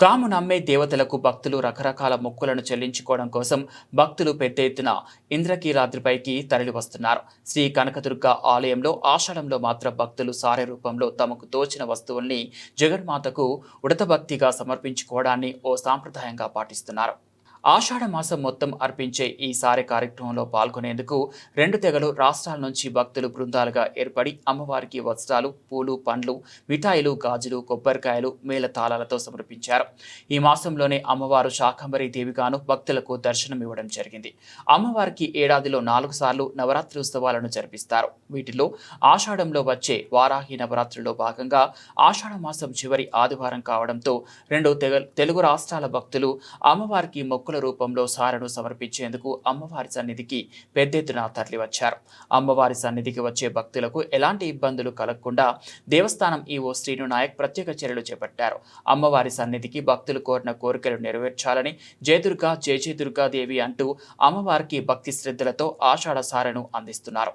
తాము నమ్మే దేవతలకు భక్తులు రకరకాల మొక్కులను చెల్లించుకోవడం కోసం భక్తులు పెద్ద ఎత్తున ఇంద్రకీలాద్రిపైకి తరలివస్తున్నారు. శ్రీ కనకదుర్గ ఆలయంలో ఆషాఢంలో మాత్రం భక్తులు సారె రూపంలో తమకు తోచిన వస్తువుల్ని జగన్మాతకు ఉడతభక్తిగా సమర్పించుకోవడాన్ని ఓ సాంప్రదాయంగా పాటిస్తున్నారు. ఆషాఢ మాసం మొత్తం అర్పించే ఈ సారె కార్యక్రమంలో పాల్గొనేందుకు రెండు తెగలు రాష్ట్రాల నుంచి భక్తులు బృందాలుగా ఏర్పడి అమ్మవారికి వస్త్రాలు, పూలు, పండ్లు, మిఠాయిలు, గాజులు, కొబ్బరికాయలు, మేళతాళాలతో సమర్పించారు. ఈ మాసంలోనే అమ్మవారు శాకంబరి దేవిగాను భక్తులకు దర్శనమివ్వడం జరిగింది. అమ్మవారికి ఏడాదిలో 4 సార్లు నవరాత్రి ఉత్సవాలను జరిపిస్తారు. వీటిలో ఆషాఢంలో వచ్చే వారాహి నవరాత్రిలో భాగంగా ఆషాఢ మాసం చివరి ఆదివారం కావడంతో రెండు తెలుగు రాష్ట్రాల భక్తులు అమ్మవారికి మొక్కుల రూపంలో సారెను సమర్పించేందుకు అమ్మవారి సన్నిధికి పెద్ద ఎత్తున తరలివచ్చారు. అమ్మవారి సన్నిధికి వచ్చే భక్తులకు ఎలాంటి ఇబ్బందులు కలగకుండా దేవస్థానం ఈవో శ్రీను నాయక్ ప్రత్యేక చర్యలు చేపట్టారు. అమ్మవారి సన్నిధికి భక్తులు కోరిన కోరికలు నెరవేర్చాలని జయ దుర్గా దేవి అంటూ అమ్మవారికి భక్తి శ్రద్ధలతో ఆషాఢ సారెను అందిస్తున్నారు.